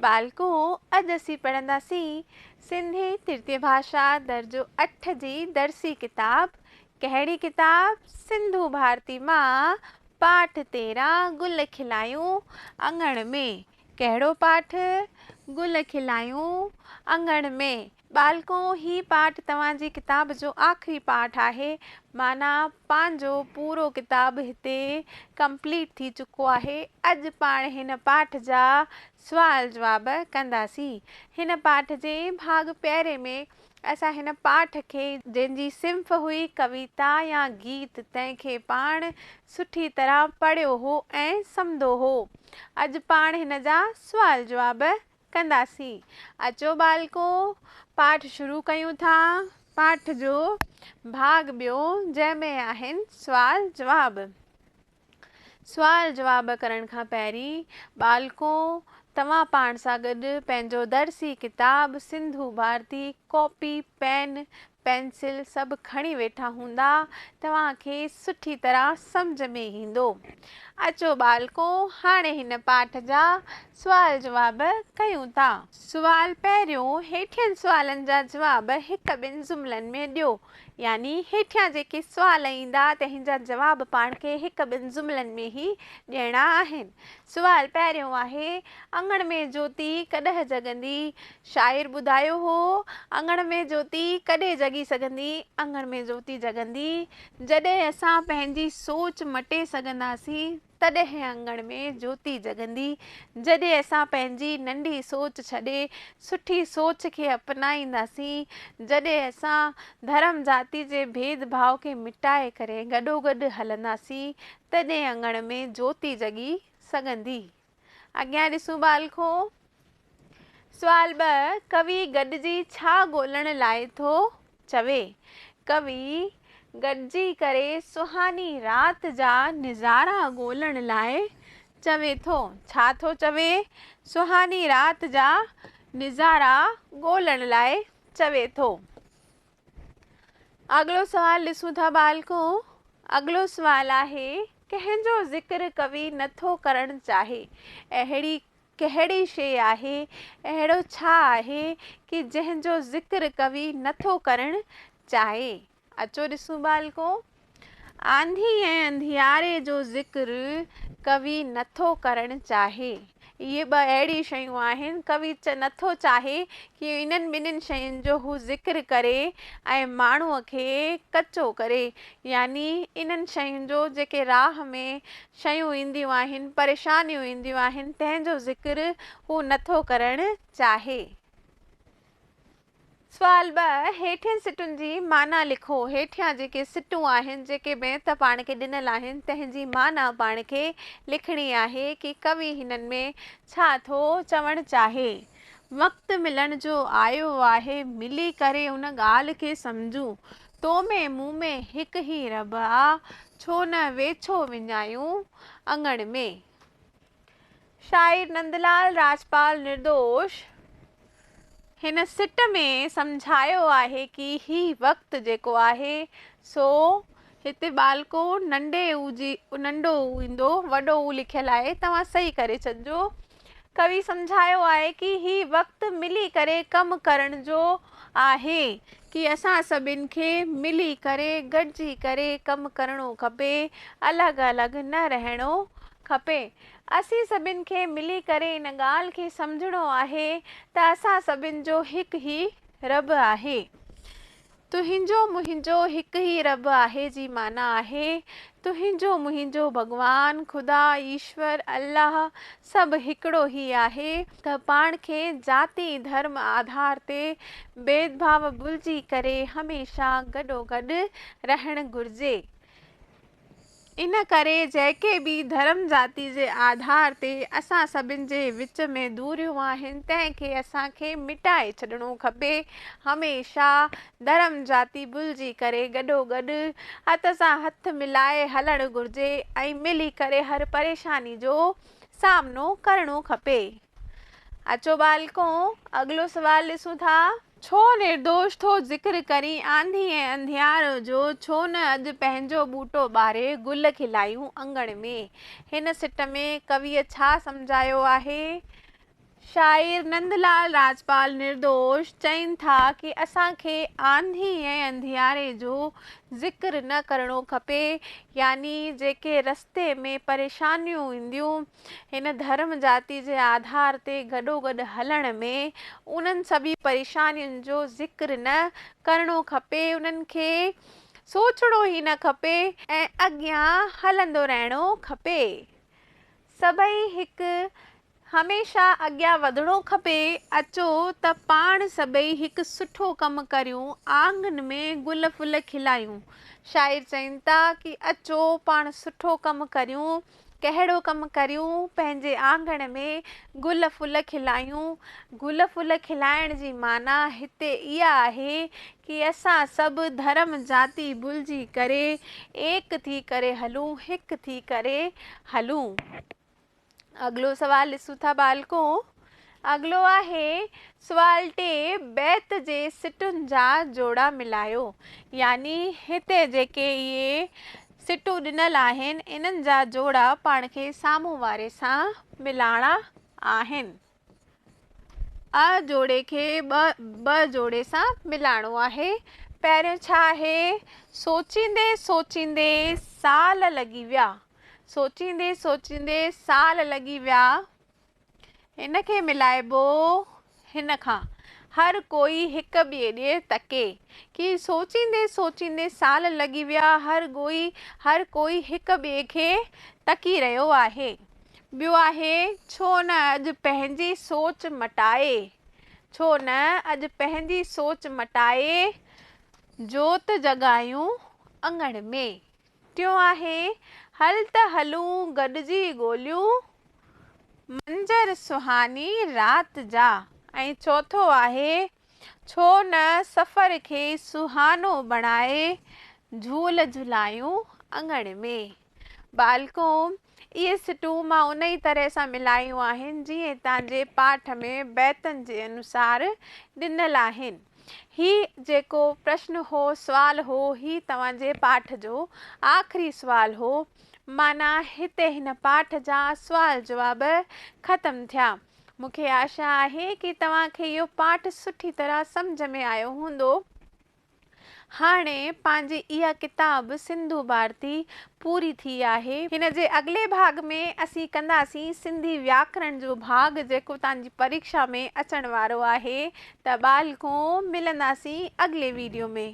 बालको अॼु असीं पढ़ंदासीं सिंधी तृतीय भाषा दर्जो 8 जी दर्सी किताब। कहिड़ी किताब? सिंधु भारती मां पाठ 13 गुल खिलायूं अंगण में। कहिड़ो पाठ? गुल खिलायूं अंगण में। बालको ही पाठ तव्हांजी किताब जो आख़िरी पाठ आहे। माना पंहिंजो पूरो किताब हिते कंप्लीट थी चुको आहे। अॼु पाण हिन पाठ जा सुवाल जवाब कंदासीं। हिन पाठ जे भाग पहिरें में असां हिन पाठ खे जंहिंजी सिंफ हुई कविता या गीत तंहिंखे पाण सुठी तरह पढ़ियो हो ऐं सम्झो हो। अॼु पाण हिन जा सुवाल जवाब कंदासीं। अचो बालको पाठ शुरू कयूं था। पाठ जो भाग ॿियो जंहिंमें आहिनि सुवाल जवाब। सुवाल जवाब करण खां पहिरीं बालको तव्हां पाण सां गॾु पंहिंजो दर्सी किताब Sindhu Bharati copy pen pencil सभु खणी वेठा हूंदा। तव्हांखे सुठी तरह सम्झ में ईंदो। अचो बालको हाणे हिन पाठ जा सुवाल जवाब कयूं था। सुवाल पहिरियों, हेठियनि सुवालनि जा जवाब हिक ॿिनि जुमलनि में ॾियो। यानी हेठियां जेके सुवाल ईंदा तंहिंजा जवाब पाण खे हिक ॿिनि जुमलनि में ई ॾियणा आहिनि। सुवाल पहिरियों आहे, अंगण में ज्योति कॾहिं जॻंदी? शाइर ॿुधायो हो। अंगण में ज्योति कॾहिं जॻी सघंदी? अंगण में ज्योति जॻंदी जॾहिं असां पंहिंजी सोच मटे सघंदासीं, तॾहिं अंगण में ज्योति जॻंदी। जॾहिं असां पंहिंजी नंढी सोच छॾे सुठी सोच खे अपनाईंदासीं, जॾहिं असां धर्म जाति जे भेदभाव खे मिटाए करे गॾोगॾु हलंदासीं, तॾहिं अंगण में ज्योति जॻी सघंदी। अॻियां ॾिसूं बालको। सुवाल 2, कवि गॾिजी छा ॻोल्हण लाइ थो चवे? कवि गॾिजी करे सुहानी राति जा नज़ारा ॻोल्हण लाइ चवे थो। छा थो चवे? सुहानी राति जा नज़ारा ॻोल्हण लाइ चवे थो। अगलो सवाल ॾिसूं था बालको। अगलो सवाल आहे, कंहिंजो ज़िक्र कवि नथो करणु चाहे? अहिड़ी कहिड़ी शइ आहे, अहिड़ो छा आहे कि जंहिंजो ज़िक्र कवि नथो करणु चाहे? अचो ॾिसूं बालको। आंधी ऐं अंधियारे जो ज़िक्र कवि नथो करणु चाहे। इहे ॿ अहिड़ी शयूं आहिनि कवि नथो चाहे कि इन्हनि ॿिन्हिनि शयुनि जो हू ज़िक्र करे ऐं माण्हूअ खे कचो करे। यानी इन्हनि शयुनि जो जेके राह में शयूं ईंदियूं आहिनि, परेशानियूं ईंदियूं आहिनि, तंहिंजो ज़िक्र हू नथो करणु चाहे। सुवाल 2, हेठियनि सिटुनि जी माना लिखो। हेठियां जेके सिटूं आहिनि, जेके बेत पाण खे ॾिनल आहिनि, तंहिंजी माना पाण खे लिखणी आहे कि कवि हिननि में छा थो चवणु चाहे। वक़्तु मिलण जो आयो आहे, मिली करे उन ॻाल्हि खे सम्झूं। तो में मूं में हिकु ई रब आ, छो न वेछो विञायूं अंगण में। शाइर नंदलाल राजपाल निर्दोष हिन सिट में सम्झायो आहे कि ही वक़्तु जेको आहे सो हिते बालको नंढो ऊ ईंदो, वॾो ऊ लिखियलु आहे, तव्हां सही करे छॾिजो। कवि सम्झायो आहे कि ही वक़्तु मिली करे कमु करण जो आहे, कि असां सभिनि खे मिली करे गॾिजी करे कमु करिणो खपे, अलॻि अलॻि न रहणो खपे। असीं सभिनि खे मिली करे इन ॻाल्हि खे सम्झणो आहे त असां सभिनि जो हिकु ई रब आहे। तुंहिंजो मुंहिंजो हिकु ई रब आहे जी माना आहे तुंहिंजो मुंहिंजो भॻवान ख़ुदा ईश्वर अल्लाह सभु हिकिड़ो ई आहे। त पाण खे जाति धर्म आधार ते भेदभाव भुलिजी करे हमेशह गॾोगॾु रहणु घुरिजे। इन करे जेके बि धर्म जाति जे आधार ते असां सभिनि जे विच में दूरियूं आहिनि, तंहिंखे असांखे मिटाए छॾिणो खपे। हमेशह धर्म जाति भुलिजी करे गॾोगॾु हथ सां हथ मिलाए हलणु घुरिजे ऐं मिली करे हर परेशानी जो सामनो करिणो खपे। अचो बालको अगलो सवाल ॾिसूं था। छो निर्दोष थो ज़िक्र करी आंधी ऐं अंधियारो जो, छो न अॼु पंहिंजो ॿूटो ॿारे गुल खिलायूं अंगण में। हिन सिट में कविअ छा सम्झायो आहे? शाइर नंदलाल राजपाल निर्दोष चवनि था कि असांखे आंधी ऐं अंधियारे जो ज़िक्र न करणो खपे, यानी जेके रस्ते में परेशानियूं ईंदियूं हिन धर्म जाति जे आधार ते गॾोगॾु हलण में, उन्हनि सभी परेशानियुनि जो ज़िक्र न करणो खपे, उन्हनि खे सोचणो ई न खपे ऐं अॻियां हलंदो रहणो खपे। सभई हिकु हमेशा अॻियां वधिणो खपे। अचो त पाण सभई हिकु सुठो कमु करियूं, आंगन में गुल फुल खिलायूं। शाइर चवनि था कि अचो पाण सुठो कमु करियूं। कहिड़ो कमु करियूं? पंहिंजे आंगण में गुल फुल खिलायूं। गुल फुल खिलाइण जी माना हिते इहा आहे कि असां सभु धर्म जाति भुलिजी करे एक थी करे हलूं, हिकु थी करे हलूं। अगलो सवाल ॾिसूं था बालको। अगलो आहे सुवाल 3, बैत जे सिटुनि जा जोड़ा मिलायो। यानी हिते जेके इहे सिटूं ॾिनल आहिनि, इन्हनि जा जोड़ा पाण खे साम्हूं वारे सां मिलाइणा आहिनि। अ जोड़े खे ॿ जोड़े सां मिलाइणो आहे। पहिरियों छा आहे? सोचींदे सोचींदे साल लॻी विया। सोचींदे सोचींदे साल लॻी विया, हिन खे मिलाइबो हिन खां। हर कोई हिक ॿिए ॾे तके कि सोचींदे सोचींदे साल लॻी विया, हर कोई हिक ॿिए खे तकी रहियो आहे। ॿियो आहे छो न अॼु पंहिंजी सोच मटाए। छो न अॼु पंहिंजी सोच मटाए जोत जॻायूं अंगण में। टियों आहे हल त हलूं गॾिजी ॻोल्हियूं मंजर सुहानी रात जा। ऐं चौथो आहे छो न सफ़र खे सुहानो बणाए झूल झुलायूं अंगण में। बालको इहे सिटूं मां उन ई तरह सां मिलायूं आहिनि जीअं तव्हांजे पाठ में बैतनि जे अनुसार ॾिनल आहिनि। ही जेको प्रश्न हो, सुवाल हो, ही तव्हांजे पाठ जो आख़िरी सुवाल हो। माना हिते हिन पाठ जा सुवाल जवाब ख़तम थिया। मूंखे आशा आहे कि तव्हांखे इहो पाठ सुठी तरह सम्झ में आयो हूंदो। हाणे पंहिंजी इहा किताब सिंधु भारती पूरी थी आहे। हिन जे अॻिले भाग में असीं कंदासीं सिंधी व्याकरण जो भाग, जेको तव्हांजी परीक्षा में अचण वारो आहे। त बालको मिलंदासीं अॻिले वीडियो में।